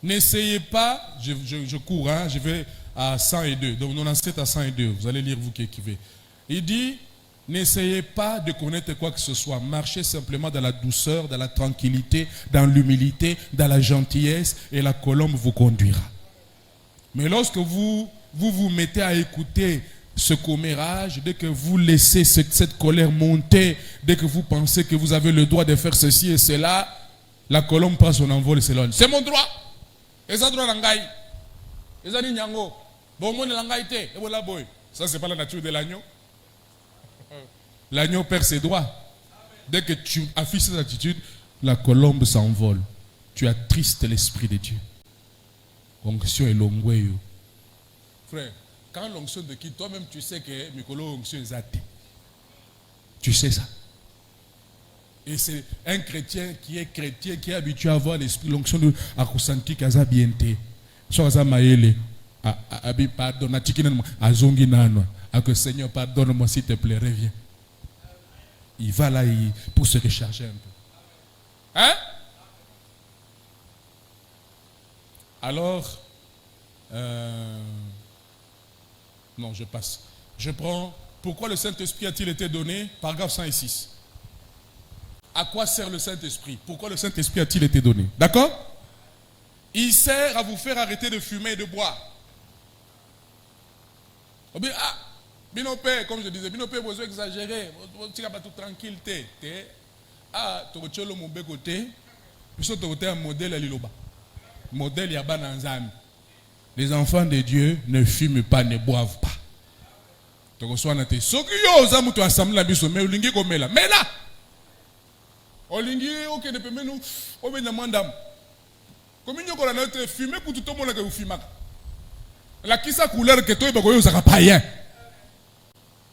N'essayez pas, je cours, hein, je vais à 102. Donc 97 à 102, vous allez lire vous qui écrivez. Il dit, n'essayez pas de connaître quoi que ce soit. Marchez simplement dans la douceur, dans la tranquillité, dans l'humilité, dans la gentillesse, et la colombe vous conduira. Mais lorsque vous mettez à écouter ce commérage, dès que vous laissez cette colère monter, dès que vous pensez que vous avez le droit de faire ceci et cela, la colombe prend son envol et s'éloigne. C'est mon droit. Ça, c'est pas la nature de l'agneau. L'agneau perd ses droits. Dès que tu affiches cette attitude, la colombe s'envole. Tu attristes l'esprit de Dieu. Onction est longue. Frère, quand l'onction de qui, toi-même tu sais que Mikolo onction est athée. Tu sais ça. Et c'est un chrétien, qui est habitué à avoir l'esprit, l'onction de Akosanti Kaza Biente. Soit Kaza Maele, Abi pardonne, Azongi Nano, que Seigneur pardonne-moi s'il te plaît, reviens. Il va là pour se recharger un peu. Hein? Alors, non, je passe. Je prends, pourquoi le Saint-Esprit a-t-il été donné? Paragraphe 106. À quoi sert le Saint-Esprit? Pourquoi le Saint-Esprit a-t-il été donné? D'accord? Il sert à vous faire arrêter de fumer et de boire. Binopé, comme je disais, Binopé, vous avez exagéré. Tu n'as pas tout tranquillité. Ah, tu as le mauvais côté. Tu as un modèle à l'Iloba. Modèle Yaban Anzami. Les enfants de Dieu ne fument pas, ne boivent pas. Tu reçois un thé. Ce qui est aux tu assemblées la biso, mais Olingi comme là. Mais là, Olingi, ok, ne peut pas nous. On met une dame. Comme il y a notre fumée pour tout le monde que vous fumez. La qui sa couleur que toi, il va y païen.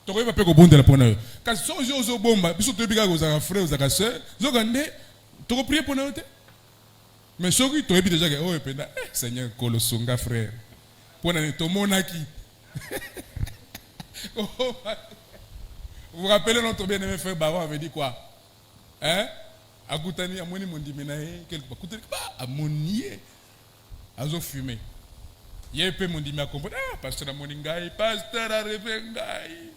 Tu vas pas bon de la bonne. Quand si on a bomba, puis tu vas aux frères, aux sœurs, tu vas prier pour nous. Mais ce qui tu as déjà oh Seigneur Kolosonga frère. Pour nous tout monde qui. Vous vous rappelez notre bien-aimé frère Baron avait dit quoi? Hein? Agoutani amoni mondimena quelque part. Koutani ba amonié. Azo fumé. Yépe mondimi a compris. Ah pasteur amoningai, pasteur a rêvé ngai.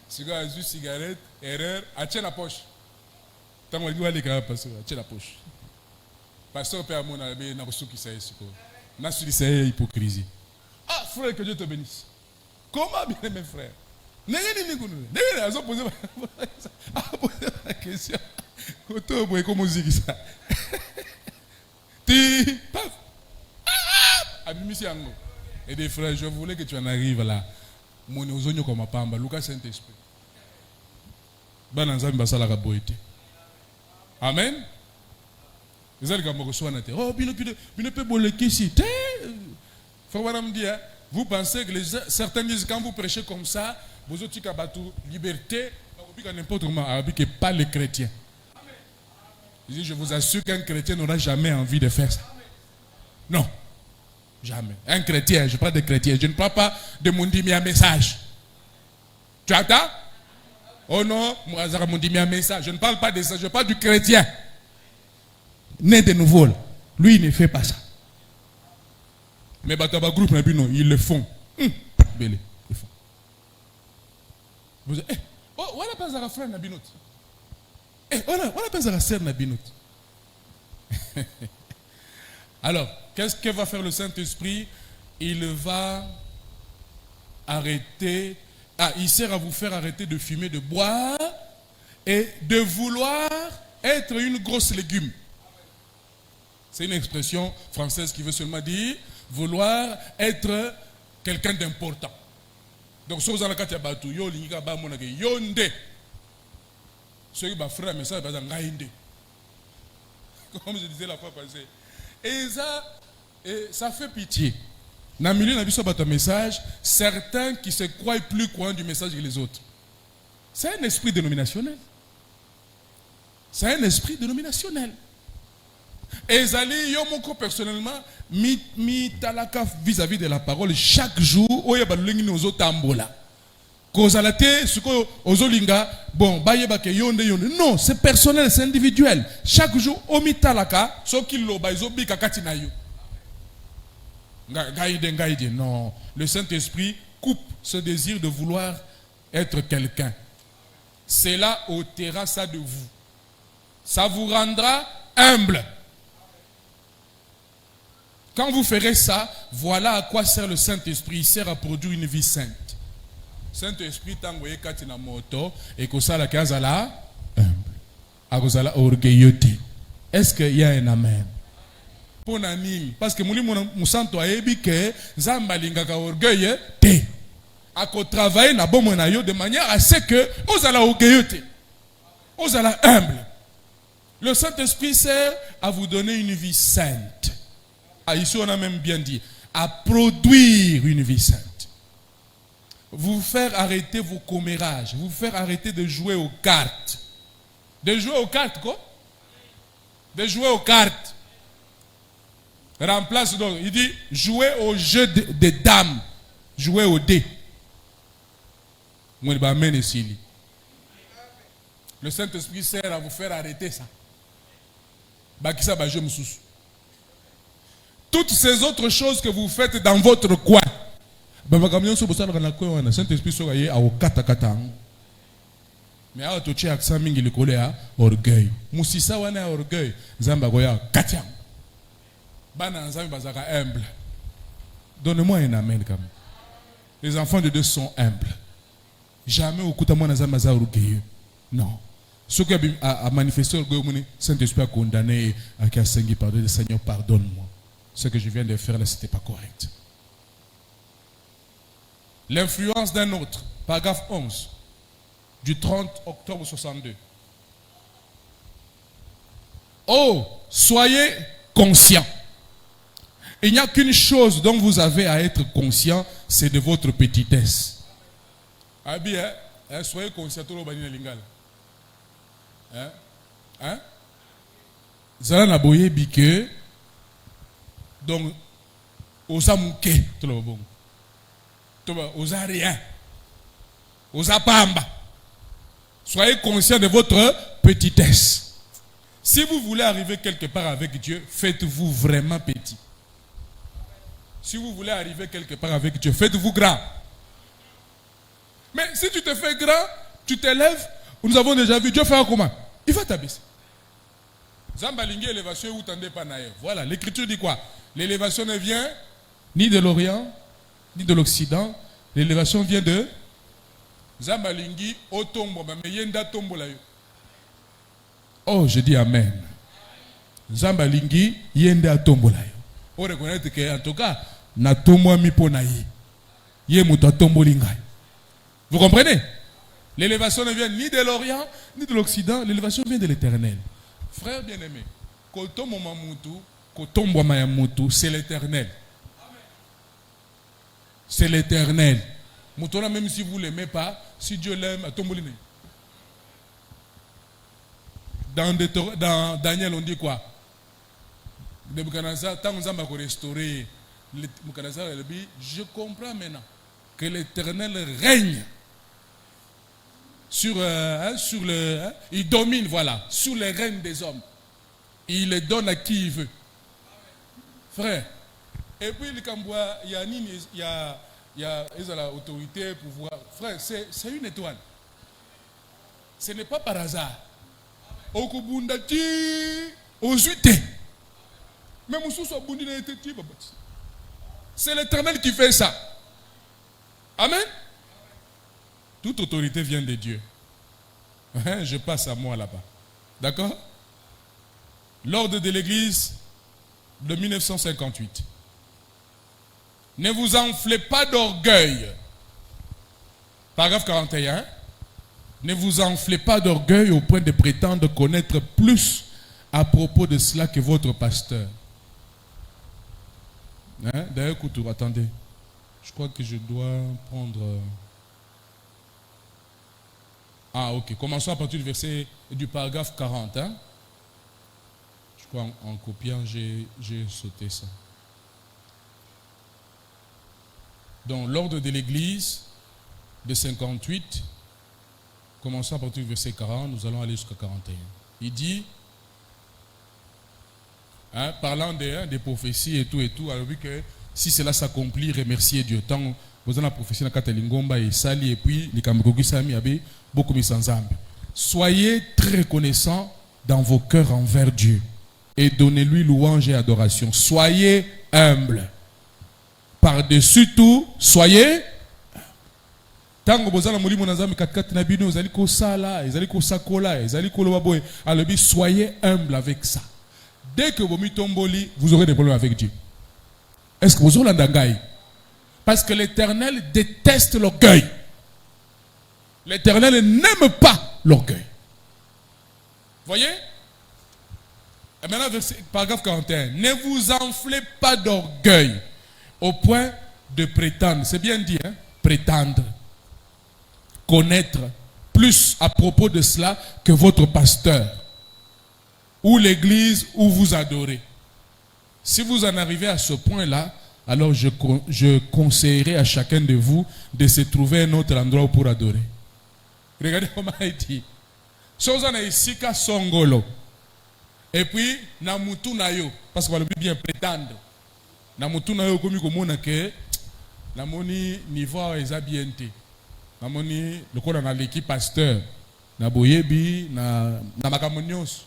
Cigare azu cigarette, erreur, a tient la poche. Tant qu'on dit aller pasteur, a tient la poche. Pasteur Père Amon a bien reçu qui c'est c'est hypocrisie. Ah frère, que Dieu te bénisse. Comment bien mes frères? N'a posé la question. Comment on dit ça? Tu paf. Et des frères, je voulais que tu en arrives là. Mon ozonyo comme pamba, Lucas Saint-Esprit. Bananzami basala ka boité. Amen. Vous allez comme reçoit na terre. Oh, bino peut boleki si. Vous pensez que certains disent quand vous prêchez comme ça, vous avez liberté, n'importe comment, que pas les chrétiens. Je vous assure qu'un chrétien n'aura jamais envie de faire ça. Non. Jamais. Un chrétien, je parle de chrétien, je ne parle pas de mon dimia message. Tu attends? Oh non, moi, mon dimia message. Je ne parle pas de ça, je parle du chrétien. Né de nouveau. Lui, il ne fait pas ça. Mais Bataba groupe, ils le font. Belé, ils le font. Vous dites, oh, voilà pas un frère Nabinot. Voilà pas un sœur Nabinot. Alors, qu'est-ce que va faire le Saint-Esprit? Il va arrêter. Il sert à vous faire arrêter de fumer, de boire et de vouloir être une grosse légume. C'est une expression française qui veut seulement dire vouloir être quelqu'un d'important. Donc, si vous avez un bateau, vous avez un ceux qui frère mais ça comme je disais la fois passée. Et ça fait pitié. Dans le milieu de message, certains qui se croient plus croyants du message que les autres. C'est un esprit dénominationnel. C'est un esprit dénominationnel. Et Zali, yo moko personnellement, mi talaka vis-à-vis de la parole chaque jour, oya balulingi nozo tambola. Kozalate, suko ozolinga, bon, bayeba ke yonde. Non, c'est personnel, c'est individuel. Chaque jour, omi talaka, so kilo baizo bika katina yo. Gaïde, non. Le Saint-Esprit coupe ce désir de vouloir être quelqu'un. Cela ôtera ça de vous. Ça vous rendra humble. Quand vous ferez ça, voilà à quoi sert le Saint-Esprit. Il sert à produire une vie sainte. Saint-Esprit, tango katina moto, et que ça la kazala humble. Akozala orgueilloté. Est-ce qu'il y a un amen? Parce que mon santo a dit que Zambalinga ka orgueil te. Ako travailler na bon monayo de manière à ce que vous allez orgueilloté. Vous allez humble. Le Saint-Esprit sert à vous donner une vie sainte. Ici on a même bien dit à produire une vie sainte. Vous faire arrêter vos commérages, vous faire arrêter de jouer aux cartes. De jouer aux cartes quoi? De jouer aux cartes. Remplace donc, il dit jouer au jeu de dames, jouer au dé. Le Saint-Esprit sert à vous faire arrêter ça. Toutes ces autres choses que vous faites dans votre coin. Saint-Esprit sera au kata. Mais à tout accent mingi le collé à orgueil. Moussissa wana orgueil. Zamba goya katiam. Bana nzambe bazaka humble. Donne-moi un amen quand même. Les enfants de Dieu sont humbles. Jamais au koutamon nzambe za orgueilleux. Non. Ce qui a manifesté orgueil, Saint-Esprit a condamné à qui a sengi pardon, le Seigneur pardonne-moi. Ce que je viens de faire là, c'était pas correct. L'influence d'un autre, paragraphe 11, du 30 octobre 62. Oh, soyez conscients. Il n'y a qu'une chose dont vous avez à être conscient, c'est de votre petitesse. Ah bien, soyez conscients tout le monde. Hein? Zala na boye bike. Donc, osa mouke tout le monde. Osa rien. Osa pamba. Soyez conscient de votre petitesse. Si vous voulez arriver quelque part avec Dieu, faites-vous vraiment petit. Si vous voulez arriver quelque part avec Dieu, faites-vous grand. Mais si tu te fais grand, tu t'élèves, nous avons déjà vu Dieu faire comment? Il va t'abaisser. Zambalingi élévation ou tendez pas naïe. Voilà, l'écriture dit quoi? L'élévation ne vient ni de l'Orient, ni de l'Occident. L'élévation vient de Zambalingi au tombo, mais yenda tombo la yo. Oh, je dis amen. Zambalingi yenda tombo la yo. On reconnaît que en tout cas, na tombo mi po naïe. Yé muta tombo lingay. Vous comprenez? L'élévation ne vient ni de l'Orient, ni de l'Occident. L'élévation vient de l'Éternel. Frère bien-aimé, c'est l'Éternel. C'est l'Éternel. Moutona, même si vous ne l'aimez pas, si Dieu l'aime, dans Daniel, on dit quoi? Tant que nous avons restauré, je comprends maintenant que l'Éternel règne il domine, voilà, sur les règnes des hommes. Il les donne à qui il veut. Frère. Et puis, il y a l'autorité, pouvoir. Frère, c'est une étoile. Ce n'est pas par hasard. C'est l'Éternel qui fait ça. Amen. Toute autorité vient de Dieu. Je passe à moi là-bas. D'accord? L'ordre de l'Église de 1958. Ne vous enflez pas d'orgueil. Paragraphe 41. Ne vous enflez pas d'orgueil au point de prétendre connaître plus à propos de cela que votre pasteur. D'ailleurs, attendez. Je crois que je dois prendre... Ah, ok. Commençons à partir du verset du paragraphe 40. Hein? Je crois en copiant, j'ai sauté ça. Donc, l'ordre de l'Église de 58, commençons à partir du verset 40, nous allons aller jusqu'à 41. Il dit, parlant des prophéties et tout, alors vu que si cela s'accomplit, remerciez Dieu. Tant vous avez la prophétie dans Katalingomba et Sali, et puis les Kamgogi Sami Abe, beaucoup mis ensemble. Soyez très reconnaissants dans vos cœurs envers Dieu et donnez-lui louange et adoration. Soyez humbles. Par-dessus tout, soyez tant que vous avez molimo nazami katkati na bino ezali ko sala, ezali ko sakola, ezali ko lobaboy, alobi soyez humble avec ça. Dès que vous mitomboli, vous aurez des problèmes avec Dieu. Est-ce que vous avez l'andangaï? Parce que l'Éternel déteste l'orgueil. L'Éternel n'aime pas l'orgueil. Voyez? Et maintenant, paragraphe 41. Ne vous enflez pas d'orgueil au point de prétendre. C'est bien dit, hein? Prétendre. Connaître plus à propos de cela que votre pasteur ou l'église où vous adorez. Si vous en arrivez à ce point-là, alors je conseillerais à chacun de vous de se trouver un autre endroit pour adorer. Regardez comment il dit. Sozana isika songolo. Et puis, namutu nayo. Parce qu'on va bien prétendre. Namutu nayo comme komona ke namoni niveau ezabiente. Namoni le ko na l'équipe pasteur. Na boyebi na makamonyos.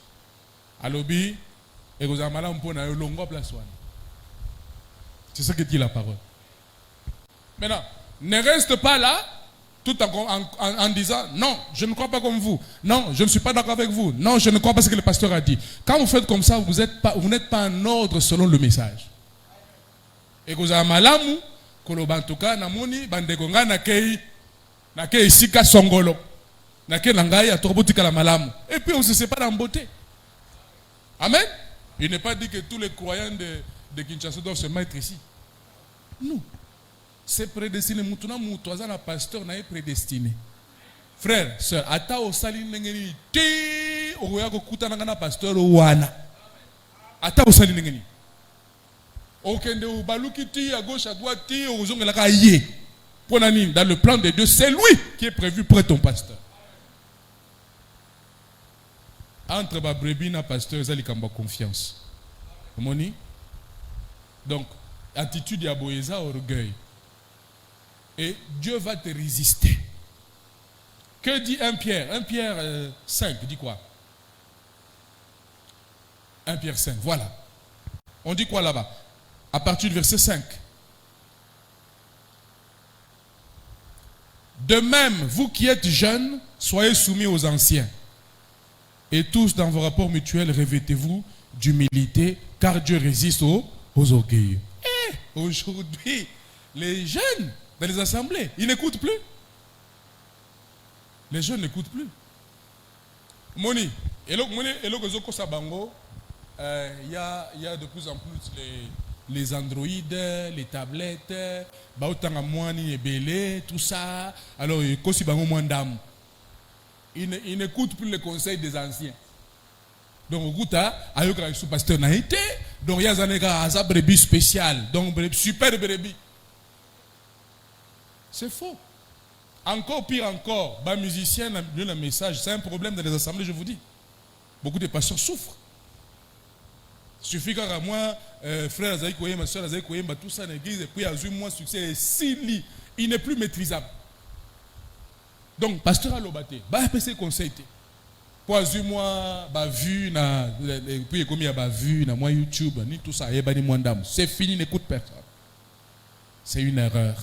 Alobi et vous avez malin pour nayo longo place wana. C'est ce que dit la parole. Maintenant, ne reste pas là tout en disant non, je ne crois pas comme vous. Non, je ne suis pas d'accord avec vous. Non, je ne crois pas ce que le pasteur a dit. Quand vous faites comme ça, vous n'êtes pas en ordre selon le message. Et que vous avez malamu, kolobantuka namoni bandegonga na kei sika songolo. Na kei nangai atobotika la malamu. Et puis on se sépare en beauté. Amen. Il n'est pas dit que tous les croyants de Kinshasa doivent se mettre ici. Non. C'est prédestiné. Moutuna moutouaza na pasteur na prédestiné. Frère, sœur, ata osali ngeni ti oya ko kutana na pasteur wana. Ata osali ngeni. Okende ou baluki ti à gauche à droite ti ozongela ka yé. Ponani dans le plan de Dieu, c'est lui qui est prévu pour être ton pasteur. Entre ma brebis et pasteur, ils ont confiance. Moni? Donc, attitude à Boéza, orgueil. Et Dieu va te résister. Que dit 1 Pierre? 1 Pierre 5 dit quoi? 1 Pierre 5, voilà. On dit quoi là-bas? À partir du verset 5. De même, vous qui êtes jeunes, soyez soumis aux anciens. Et tous, dans vos rapports mutuels, revêtez-vous d'humilité, car Dieu résiste aux orgueilleux. Et aujourd'hui, les jeunes dans les assemblées, ils n'écoutent plus. Les jeunes n'écoutent plus. Moni, il y a de plus en plus les Android, les tablettes, tout ça. Alors, ils n'écoutent plus les conseils des anciens. Donc, au goût, il y a un pasteur naïté. Donc, il y a un brebis spécial. Donc, super brebis. C'est faux. Encore pire encore, les musiciens, le message, c'est un problème dans les assemblées, je vous dis. Beaucoup de pasteurs souffrent. Il suffit qu'à moi, frère Azaï Koyemba, soeur Azaï Koyemba, tout ça dans l'église, et puis à moins succès, et s'il il n'est plus maîtrisable. Donc, pasteur à l'obaté, PC conseil. Pour moi, vu, et puis comme il y a vu, na moi YouTube, ni tout ça, c'est fini, n'écoute personne. C'est une erreur.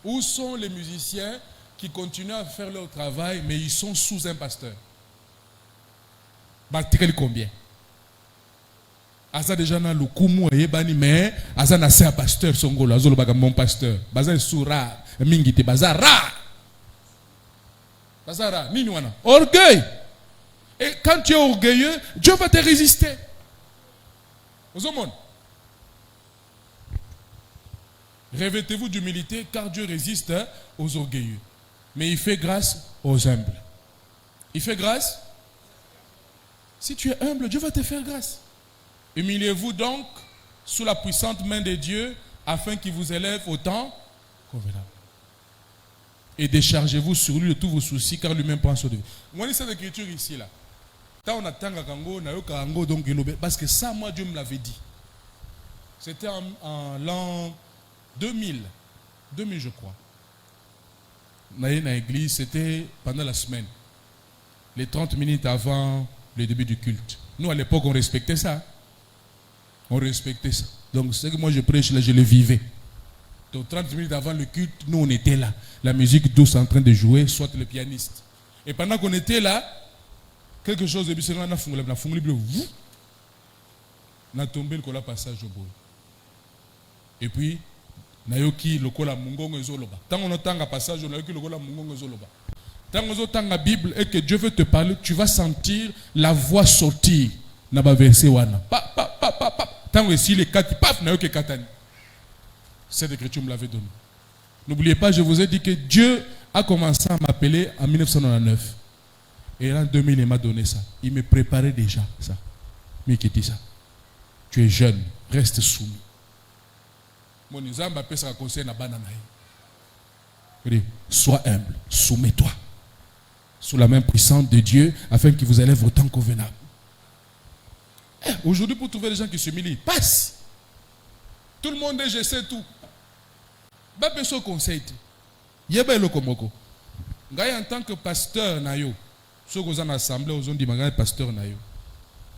Où sont les musiciens qui continuent à faire leur travail, mais ils sont sous un pasteur? Combien? Asa déjà na lukumu ebani mais asa na c'est un pasteur songolo azolo baga mon pasteur baza sura mingite bazara nini wana orgueil. Et quand tu es orgueilleux, Dieu va te résister. Aux hommes. Revêtez-vous d'humilité, car Dieu résiste aux orgueilleux. Mais il fait grâce aux humbles. Il fait grâce. Si tu es humble, Dieu va te faire grâce. Humiliez-vous donc sous la puissante main de Dieu, afin qu'il vous élève au temps convenable. Et déchargez-vous sur lui de tous vos soucis, car lui-même prend soin de vous. Moi, j'ai cette écriture ici, là. Parce que ça, moi, Dieu me l'avait dit. C'était en l'an 2000, je crois. Dans l'église, c'était pendant la semaine. Les 30 minutes avant le début du culte. Nous, à l'époque, on respectait ça. On respectait ça. Donc, c'est que moi, je prêche là, je le vivais. Donc, 30 minutes avant le culte, nous, on était là. La musique douce en train de jouer, soit le pianiste. Et pendant qu'on était là, quelque chose de bizarre, on a tombé le passage au bout. Et puis, nayoki lokola mungongo ezoloba. Tant on entend un passage, nayoki lokola mungongo ezoloba. Tant on entend la Bible et que Dieu veut te parler, tu vas sentir la voix sortir. Naba verset wana. Tant que si les quatre, paf, nayoki katani. Cette écriture me l'avait donné. N'oubliez pas, je vous ai dit que Dieu a commencé à m'appeler en 1999. Et en 2000, il m'a donné ça. Il me préparait déjà ça. Mais qui dit ça? Tu es jeune, reste soumis. Mon Izamba appelle ça conseil na banana. Sois humble, soumets-toi sous la main puissante de Dieu afin qu'il vous élève au temps convenable. Aujourd'hui, pour trouver des gens qui s'humilient, passe. Tout le monde dit je sais tout. Ba beso conseil. Yeba lokomoko. Ngai en tant que pasteur nayo, ceux qui sont en assemblée, ils ont dit que pasteur nayo.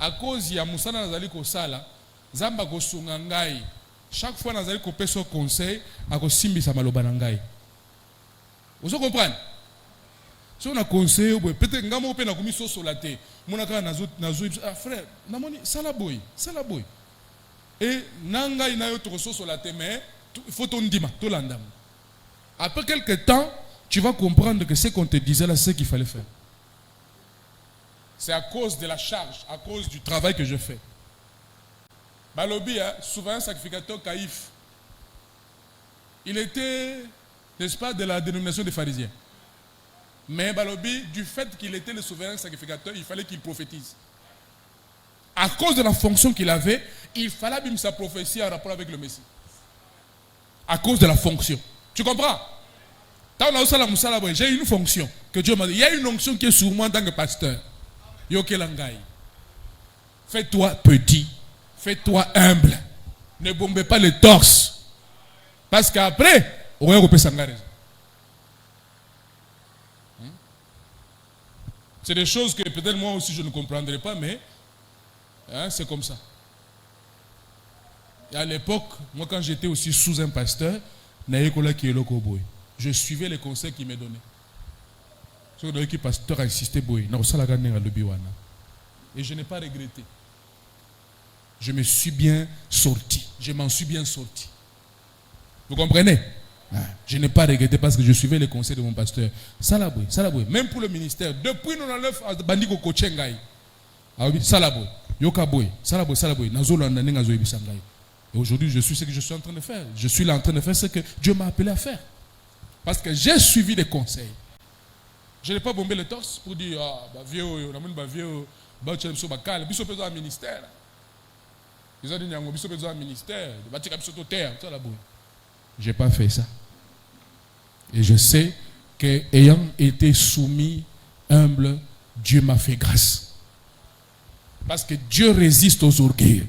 À cause ya musana nazali ko sala, zamba ko sunga ngai. Chaque fois nazali ko peso conseil, ako simbisa maloba na ngai. Vous comprenez? Si on a conseillé, peut-être que on peut na komiso solate. Monaka nazo frère, namoni salaboy. Et nanga inayo to solate mais il faut ton dima, to landam. Après quelques temps, tu vas comprendre que ce qu'on te disait là, c'est ce qu'il fallait faire. C'est à cause de la charge, à cause du travail que je fais. Balobi, souvent un sacrificateur caïf. Il était, n'est-ce pas, de la dénomination des pharisiens. Mais Balobi, du fait qu'il était le souverain sacrificateur, il fallait qu'il prophétise. À cause de la fonction qu'il avait, il fallait même sa prophétie en rapport avec le Messie. À cause de la fonction. Tu comprends? J'ai une fonction que Dieu m'a dit. Il y a une onction qui est sur moi en tant que pasteur. Fais-toi petit. Fais-toi humble. Ne bombez pas le torse. Parce qu'après, on va repérer sa raison. C'est des choses que peut-être moi aussi je ne comprendrai pas, mais Hein, c'est comme ça. Et à l'époque, moi quand j'étais aussi sous un pasteur, je suivais les conseils qu'il me donnait. Ce que le pasteur a insisté, et je n'ai pas regretté. Je me suis bien sorti. Je m'en suis bien sorti. Vous comprenez? Je n'ai pas regretté parce que je suivais les conseils de mon pasteur. Salaboué, salaboué. Même pour le ministère, depuis 99, bandiko kochengai. Salaboué, yokaboui, salaboué, salaboué. Nazolo andane ngazoe bisangai. Et aujourd'hui, je suis ce que je suis en train de faire. Je suis là en train de faire ce que Dieu m'a appelé à faire. Parce que j'ai suivi les conseils. Je n'ai pas bombé le torse pour dire, vieux, on a mon vieux, tu as un ministère. Ils ont dit, il y a un ministère. Je n'ai pas fait ça. Et je sais qu'ayant été soumis, humble, Dieu m'a fait grâce. Parce que Dieu résiste aux orgueilleux.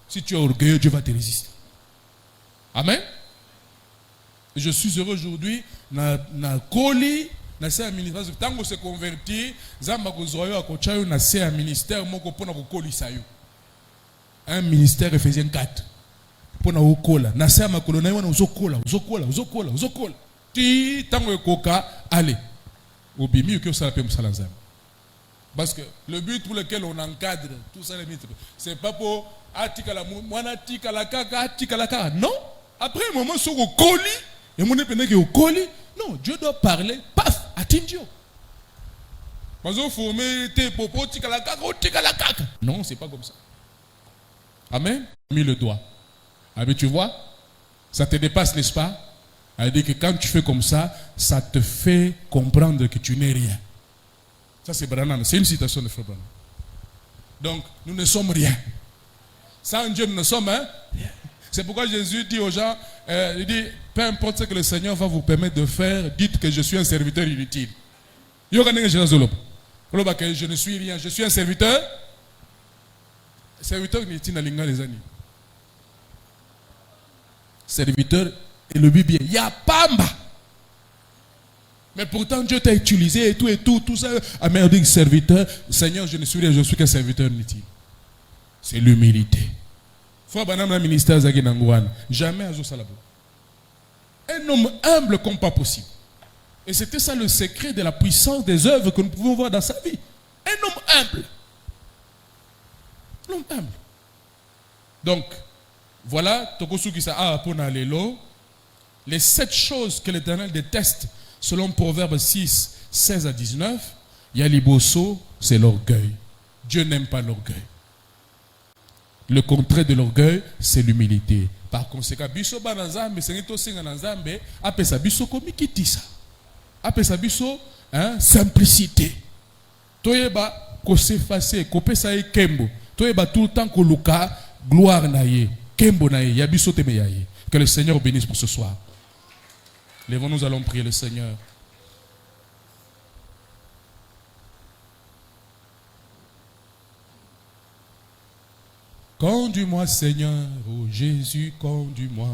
Si tu es orgueilleux, Dieu va te résister. Amen. Et je suis heureux aujourd'hui. Na koli, na se ministère. Parce que tant qu'on se convertit, zamba kozoyo akochayo na se ministère moko pona kokoli sayo. Un ministère Ephésiens 4. Pona okola. Na se makolo na wana uzokola. Ti tango ekoka, allez. Obimi que ça l'appelle Salanzam. Parce que le but pour lequel on encadre tout ça, c'est pas pour atika la kaka. Non. Après un moment, sur le colis, et mon épée au colis, non, Dieu doit parler, paf, attention. Parce qu'il faut mettre popo, tika la kaka. Non, c'est pas comme ça. Amen. Mis le doigt. Ah, mais tu vois, ça te dépasse, n'est-ce pas? Elle dit que quand tu fais comme ça, ça te fait comprendre que tu n'es rien. Ça c'est Branham, c'est une citation de Frère Branham. Donc, nous ne sommes rien. Sans Dieu, nous ne sommes rien. C'est pourquoi Jésus dit aux gens, il dit, peu importe ce que le Seigneur va vous permettre de faire, dites que je suis un serviteur inutile. Je ne suis rien, je suis un serviteur. Serviteur inutile dans les années. Serviteur et le bien. Il y a Pamba. Mais pourtant Dieu t'a utilisé et tout ça. Amen, dit serviteur. Seigneur, je ne suis rien, je suis qu'un serviteur inutile. C'est l'humilité. Frère Banam, le ministère Zagi Nangouane, jamais à Salabo. Un homme humble comme pas possible. Et c'était ça le secret de la puissance des œuvres que nous pouvons voir dans sa vie. Un homme humble. Un homme humble. Donc, voilà, Tokosu qui sa pour Lelo. Les 7 choses que l'Éternel déteste, selon Proverbe 6, 16 à 19, Yaliboso, c'est l'orgueil. Dieu n'aime pas l'orgueil. Le contraire de l'orgueil, c'est l'humilité. Par conséquent, biso banazambe, c'est nito singa nazambe, apesa biso komikitisa. Apesa biso, simplicité. Toyeba ko s'effacer, ko pesa e kembo. Toyeba tout le temps ko luka gloire na ye, kembo na ye, yabiso teme ya ye. Que le Seigneur bénisse pour ce soir. Lèvons, nous allons prier le Seigneur. Conduis-moi, Seigneur, oh Jésus, conduis-moi.